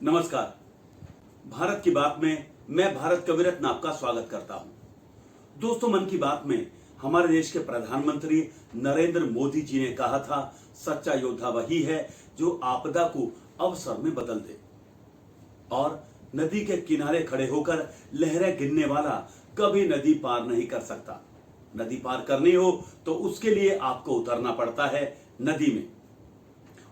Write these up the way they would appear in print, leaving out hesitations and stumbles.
नमस्कार। भारत की बात में मैं भारत कवि रत्न आपका स्वागत करता हूं। दोस्तों, मन की बात में हमारे देश के प्रधानमंत्री नरेंद्र मोदी जी ने कहा था, सच्चा योद्धा वही है जो आपदा को अवसर में बदल दे। और नदी के किनारे खड़े होकर लहरें गिनने वाला कभी नदी पार नहीं कर सकता। नदी पार करनी हो तो उसके लिए आपको उतरना पड़ता है नदी में।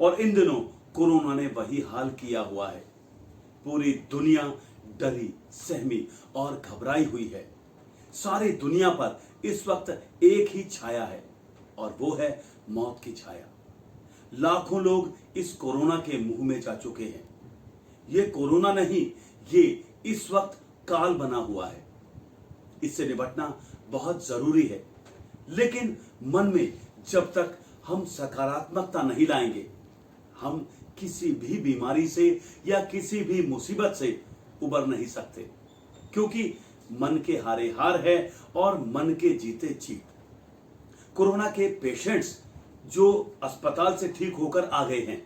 और इन दिनों कोरोना ने वही हाल किया हुआ है। पूरी दुनिया डरी, सहमी और घबराई हुई है। सारी दुनिया पर इस वक्त एक ही छाया है और वो है मौत की छाया। लाखों लोग इस कोरोना के मुंह में जा चुके हैं। ये कोरोना नहीं, ये इस वक्त काल बना हुआ है। इससे निपटना बहुत जरूरी है, लेकिन मन में जब तक हम सकारात्मकता नहीं लाएंगे, हम किसी भी बीमारी से या किसी भी मुसीबत से उबर नहीं सकते। क्योंकि मन के हारे हार है और मन के जीते जीत। कोरोना के पेशेंट्स जो अस्पताल से ठीक होकर आ गए हैं,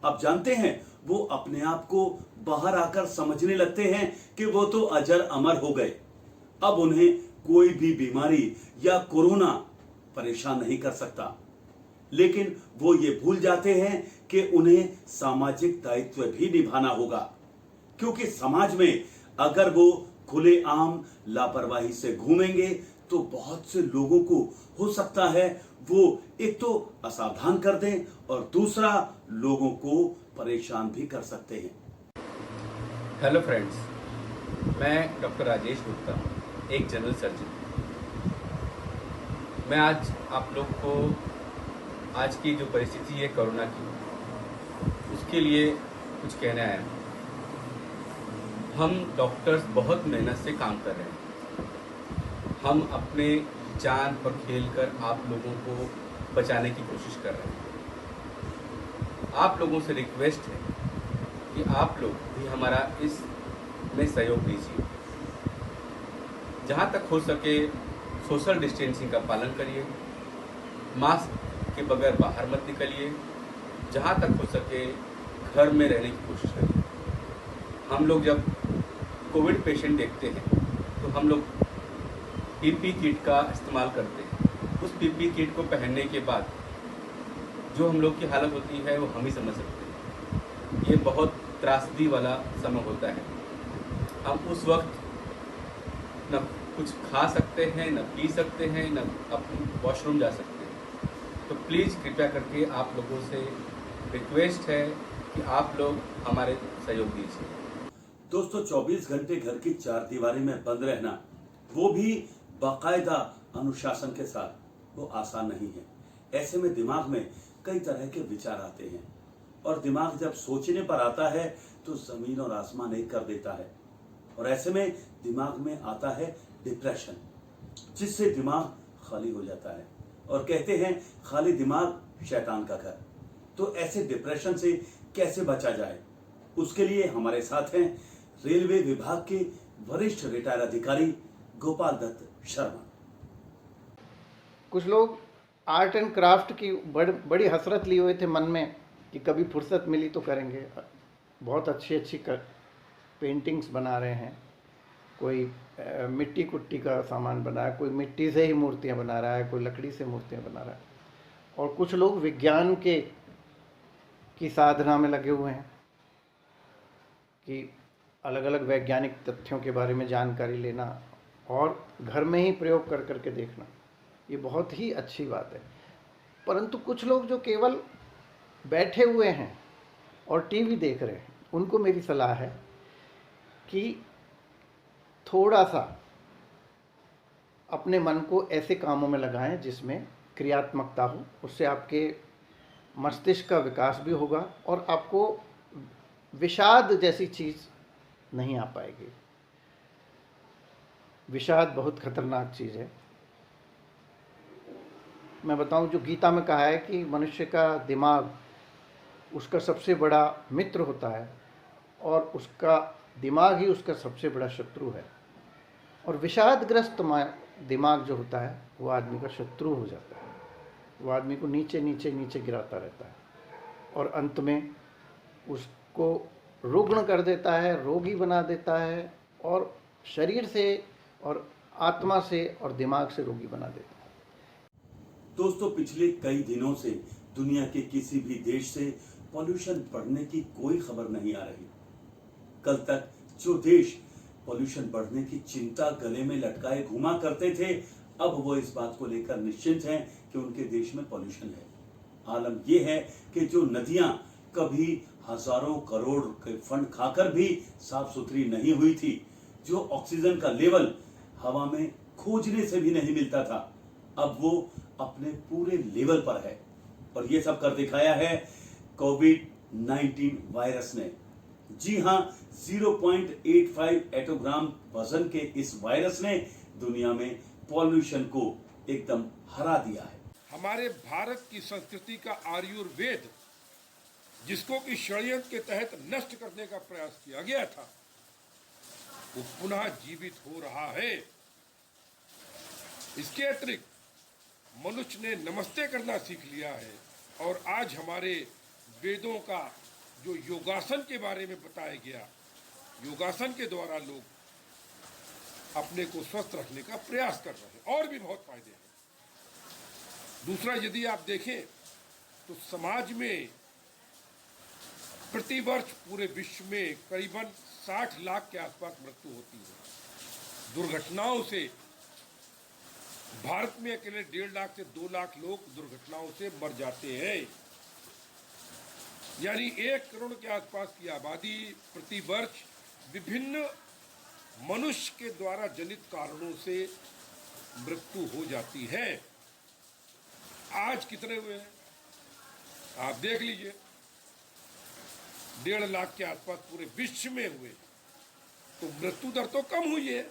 अब जानते हैं वो अपने आप को बाहर आकर समझने लगते हैं कि वो तो अजर अमर हो गए। अब उन्हें कोई भी बीमारी या कोरोना परेशान नहीं कर सकता। लेकिन वो ये भूल जाते हैं कि उन्हें सामाजिक दायित्व भी निभाना होगा। क्योंकि समाज में अगर वो खुलेआम लापरवाही से घूमेंगे तो बहुत से लोगों को हो सकता है वो एक तो असावधान कर दें और दूसरा लोगों को परेशान भी कर सकते हैं। हेलो फ्रेंड्स, मैं डॉक्टर राजेश गुप्ता, एक जनरल सर्जन। मैं आज आप लोग को आज की जो परिस्थिति है कोरोना की, उसके लिए कुछ कहने आया हूँ। हम डॉक्टर्स बहुत मेहनत से काम कर रहे हैं। हम अपने जान पर खेलकर आप लोगों को बचाने की कोशिश कर रहे हैं। आप लोगों से रिक्वेस्ट है कि आप लोग भी हमारा इसमें सहयोग दीजिए। जहाँ तक हो सके सोशल डिस्टेंसिंग का पालन करिए, मास्क के बगैर बाहर मत निकलिए, जहाँ तक हो सके घर में रहने की कोशिश करिए। हम लोग जब कोविड पेशेंट देखते हैं तो हम लोग पीपी किट का इस्तेमाल करते हैं। उस पीपी किट को पहनने के बाद जो हम लोग की हालत होती है वो हम ही समझ सकते हैं। ये बहुत त्रासदी वाला समय होता है। हम उस वक्त न कुछ खा सकते हैं, न पी सकते हैं, न अपने वॉशरूम जा सकते हैं। तो प्लीज़ कृपया करके आप लोगों से रिक्वेस्ट है कि आप लोग हमारे सहयोग दीजिए। दोस्तों, 24 घंटे घर की चार दीवारी में बंद रहना, वो भी बाकायदा अनुशासन के साथ, वो आसान नहीं है। ऐसे में दिमाग में कई तरह के विचार आते हैं और दिमाग जब सोचने पर आता है तो जमीन और आसमान एक कर देता है। और ऐसे में दिमाग में आता है डिप्रेशन, जिससे दिमाग खाली हो जाता है। और कहते हैं खाली दिमाग शैतान का घर। तो ऐसे डिप्रेशन से कैसे बचा जाए, उसके लिए हमारे साथ हैं रेलवे विभाग के वरिष्ठ रिटायर अधिकारी गोपाल दत्त शर्मा। कुछ लोग आर्ट एंड क्राफ्ट की बड़ी हसरत लिए हुए थे मन में कि कभी फुर्सत मिली तो करेंगे। बहुत अच्छी अच्छी पेंटिंग्स बना रहे हैं। कोई मिट्टी कुट्टी का सामान बना रहा है, कोई मिट्टी से ही मूर्तियां बना रहा है, कोई लकड़ी से मूर्तियां बना रहा है। और कुछ लोग विज्ञान की साधना में लगे हुए हैं कि अलग अलग वैज्ञानिक तथ्यों के बारे में जानकारी लेना और घर में ही प्रयोग कर करके देखना। ये बहुत ही अच्छी बात है। परंतु कुछ लोग जो केवल बैठे हुए हैं और टीवी देख रहे हैं, उनको मेरी सलाह है कि थोड़ा सा अपने मन को ऐसे कामों में लगाएं जिसमें क्रियात्मकता हो। उससे आपके मस्तिष्क का विकास भी होगा और आपको विषाद जैसी चीज़ नहीं आ पाएगी। विषाद बहुत खतरनाक चीज़ है। मैं बताऊं, जो गीता में कहा है कि मनुष्य का दिमाग उसका सबसे बड़ा मित्र होता है और उसका दिमाग ही उसका सबसे बड़ा शत्रु है। और विषादग्रस्त दिमाग जो होता है वो आदमी का शत्रु हो जाता है। वो आदमी को नीचे नीचे नीचे गिराता रहता है और अंत में उसको रुग्ण कर देता है, रोगी बना देता है, और शरीर से और आत्मा से और दिमाग से रोगी बना देता है। दोस्तों, पिछले कई दिनों से दुनिया के किसी भी देश से पॉल्यूशन बढ़ने की कोई खबर नहीं आ रही। कल तक जो देश पॉल्यूशन बढ़ने की चिंता गले में लटकाए घुमा करते थे, अब वो इस बात को लेकर निश्चिंत हैं कि उनके देश में पॉल्यूशन है। आलम यह है कि जो नदियां कभी हजारों करोड़ के फंड खाकर भी साफ सुथरी नहीं हुई थी, जो ऑक्सीजन का लेवल हवा में खोजने से भी नहीं मिलता था, अब वो अपने पूरे लेवल पर है। और ये सब कर दिखाया है कोविड-19 वायरस ने। जी हां, 0.85 एटोग्राम वजन के इस वायरस ने दुनिया में पॉल्यूशन को एकदम हरा दिया है। हमारे भारत की संस्कृति का आयुर्वेद, जिसको कि षड्यंत्र के तहत नष्ट करने का प्रयास किया गया था, वो पुनः जीवित हो रहा है। इसके अतिरिक्त मनुष्य ने नमस्ते करना सीख लिया है, और आज हमारे वेदों का जो योगासन के बारे में बताया गया, योगासन के द्वारा लोग अपने को स्वस्थ रखने का प्रयास कर रहे हैं, और भी बहुत फायदे हैं। दूसरा, यदि आप देखें तो समाज में प्रतिवर्ष पूरे विश्व में करीबन 60 लाख के आसपास मृत्यु होती है दुर्घटनाओं से। भारत में अकेले 1.5 लाख से 2 लाख लोग दुर्घटनाओं से मर जाते हैं। यानी 1 करोड़ के आसपास की आबादी प्रतिवर्ष विभिन्न मनुष्य के द्वारा जनित कारणों से मृत्यु हो जाती है। आज कितने हुए हैं आप देख लीजिए, 1.5 लाख के आसपास पूरे विश्व में हुए। तो मृत्यु दर तो कम हुई है।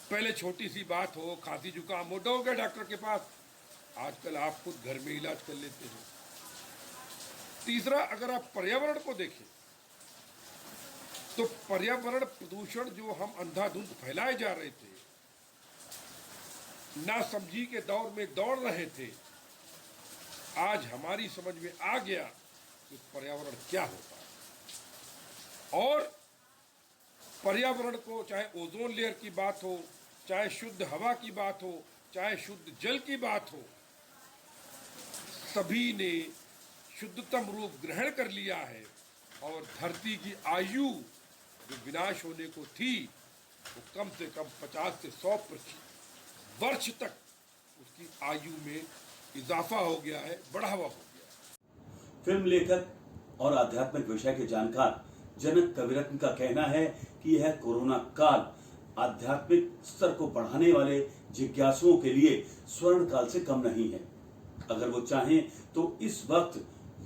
पहले छोटी सी बात हो, खांसी जुकाम हो, दौड़ गए डॉक्टर के पास, आजकल आप खुद घर में इलाज कर लेते हैं। तीसरा, अगर आप पर्यावरण को देखें तो पर्यावरण प्रदूषण जो हम अंधाधुंध फैलाए जा रहे थे, ना समझी के दौर में दौड़ रहे थे, आज हमारी समझ में आ गया कि पर्यावरण क्या होता है। और पर्यावरण को, चाहे ओजोन लेयर की बात हो, चाहे शुद्ध हवा की बात हो, चाहे शुद्ध जल की बात हो, सभी ने शुद्धतम रूप ग्रहण कर लिया है। और धरती की आयु जो विनाश होने को थी, वो कम से कम 50 से 100 वर्ष तक उसकी आयु में इजाफा हो गया है, बढ़ावा हो गया। फिल्म लेखक और आध्यात्मिक विषय के जानकार जनक कविरत्न का कहना है कि यह कोरोना काल आध्यात्मिक स्तर को बढ़ाने वाले जिज्ञासुओं के लिए स्वर्ण काल से कम नहीं है। अगर वो चाहें तो इस वक्त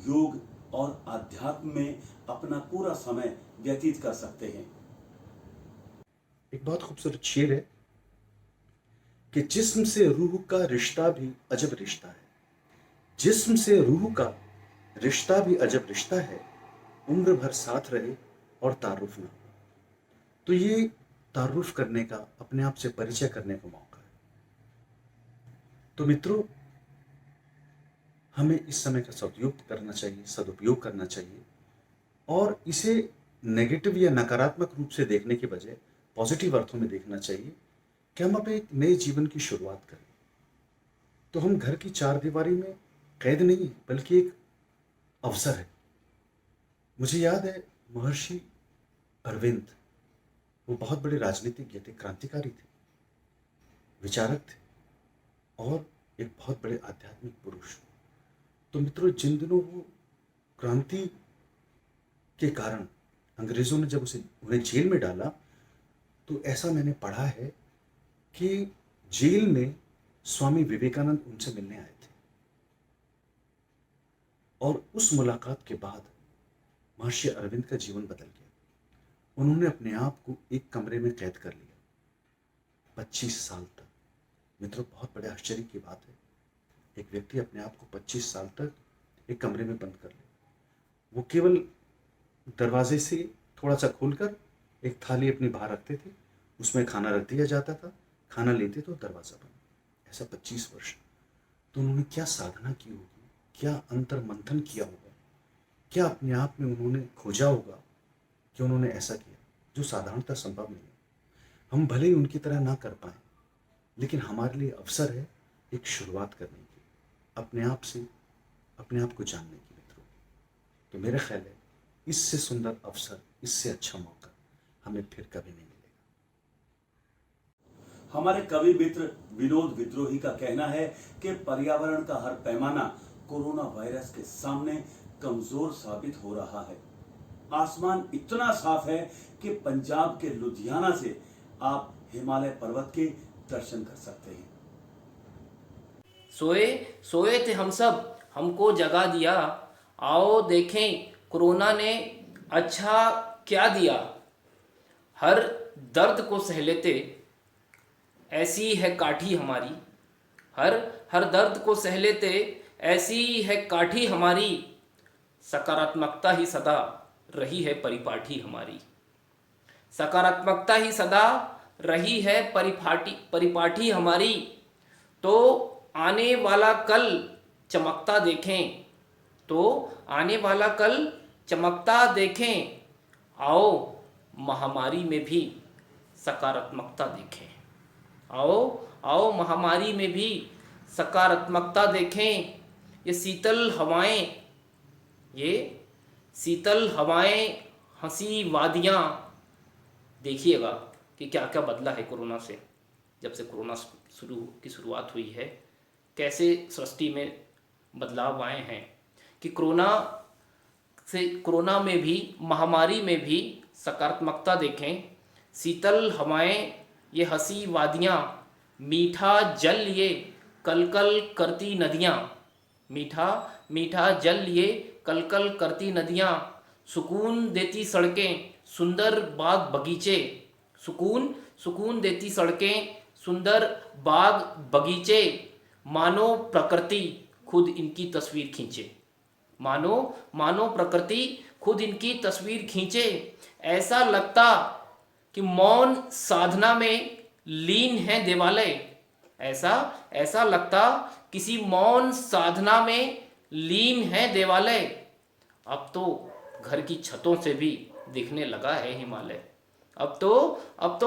योग और आध्यात्म में अपना पूरा समय व्यतीत कर सकते हैं। एक बहुत खूबसूरत शेर है कि जिस्म से रूह का रिश्ता भी अजब रिश्ता है, जिस्म से रूह का रिश्ता भी अजब रिश्ता है, उम्र भर साथ रहे और तारुफ ना। तो ये तारुफ करने का, अपने आप से परिचय करने का मौका है। तो मित्रों, हमें इस समय का सदुपयोग करना चाहिए, सदुपयोग करना चाहिए, और इसे नेगेटिव या नकारात्मक रूप से देखने के बजाय पॉजिटिव अर्थों में देखना चाहिए कि हम अपने एक नए जीवन की शुरुआत करें। तो हम घर की 4 दीवारी में कैद नहीं, बल्कि एक अवसर है। मुझे याद है महर्षि अरविंद, वो बहुत बड़े राजनीतिज्ञ थे, क्रांतिकारी थे, विचारक थे, और एक बहुत बड़े आध्यात्मिक पुरुष। तो मित्रों, जिन दिनों वो क्रांति के कारण अंग्रेजों ने जब उन्हें जेल में डाला, तो ऐसा मैंने पढ़ा है कि जेल में स्वामी विवेकानंद उनसे मिलने आए थे, और उस मुलाकात के बाद महर्षि अरविंद का जीवन बदल गया। उन्होंने अपने आप को एक कमरे में कैद कर लिया 25 साल तक। मित्रों, बहुत बड़े आश्चर्य की बात है, एक व्यक्ति अपने आप को 25 साल तक एक कमरे में बंद कर ले। वो केवल दरवाजे से थोड़ा सा खोलकर एक थाली अपनी बाहर रखते थे, उसमें खाना रख दिया जाता था, खाना लेते तो दरवाजा बंद। ऐसा 25 वर्ष। तो उन्होंने क्या साधना की होगी, क्या अंतर मंथन किया होगा, क्या अपने आप में उन्होंने खोजा होगा कि उन्होंने ऐसा किया जो साधारणतः संभव नहीं है। हम भले ही उनकी तरह ना कर पाए, लेकिन हमारे लिए अवसर है एक शुरुआत करने की, अपने आप से अपने आप को जानने की मित्रों। तो मेरा ख्याल है इससे सुंदर अवसर, इससे अच्छा मौका हमें फिर कभी नहीं मिलेगा। हमारे कवि मित्र विनोद विद्रोही का कहना है कि पर्यावरण का हर पैमाना कोरोना वायरस के सामने कमजोर साबित हो रहा है। आसमान इतना साफ है कि पंजाब के लुधियाना से आप हिमालय पर्वत के दर्शन कर सकते हैं। सोए सोए थे हम सब, हमको जगा दिया, आओ देखें कोरोना ने अच्छा क्या दिया। हर दर्द को सह लेते ऐसी है काठी हमारी, हर दर्द को सह लेते ऐसी है काठी हमारी। सकारात्मकता ही सदा रही है परिपाठी हमारी, सकारात्मकता ही सदा रही है परिपाठी हमारी। तो आने वाला कल चमकता देखें, तो आने वाला कल चमकता देखें। आओ महामारी में भी सकारात्मकता देखें, आओ आओ महामारी में भी सकारात्मकता देखें। ये शीतल हवाएं, हंसी वादियाँ, देखिएगा कि क्या क्या बदला है कोरोना से। जब से कोरोना की शुरुआत हुई है, कैसे सृष्टि में बदलाव आए हैं कि कोरोना में भी, महामारी में भी सकारात्मकता देखें। शीतल हवाएं, ये हंसी वादियाँ, मीठा जल ये कलकल करती नदियाँ, मीठा जल ये कलकल करती नदियाँ। सुकून देती सड़कें, सुंदर बाग बगीचे, सुकून देती सड़कें, सुंदर बाग बगीचे। मानो प्रकृति खुद इनकी तस्वीर खींचे, मानो प्रकृति खुद इनकी तस्वीर खींचे। ऐसा लगता कि मौन साधना में लीन है देवालय, ऐसा लगता किसी मौन साधना में लीन है देवालय। अब तो घर की छतों से भी दिखने लगा है हिमालय, अब तो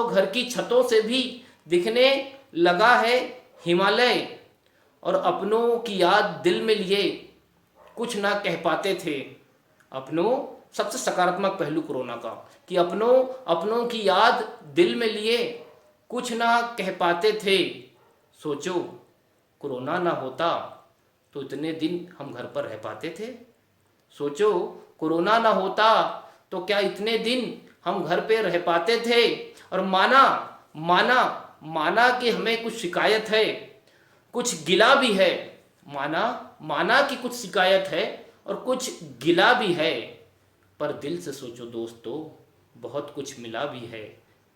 घर की छतों से भी दिखने लगा है हिमालय। और अपनों की याद दिल में लिए कुछ ना कह पाते थे। सबसे सकारात्मक पहलू कोरोना का कि अपनों की याद दिल में लिए कुछ ना कह पाते थे। सोचो कोरोना ना होता तो इतने दिन हम घर पर रह पाते थे। सोचो कोरोना ना होता तो क्या इतने दिन हम घर पे रह पाते थे। और माना कि हमें कुछ शिकायत है, कुछ गिला भी है, माना कि कुछ शिकायत है और कुछ गिला भी है। पर दिल से सोचो दोस्तों बहुत कुछ मिला भी है,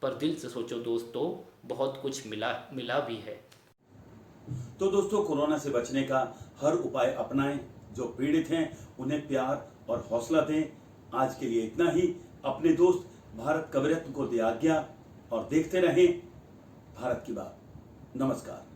पर दिल से सोचो दोस्तों बहुत कुछ मिला भी है। तो दोस्तों, कोरोना से बचने का हर उपाय अपनाएं। जो पीड़ित हैं उन्हें प्यार और हौसला दें। आज के लिए इतना ही। अपने दोस्त भारत कविरत्न को दे आज्ञा और देखते रहें भारत की बात। नमस्कार।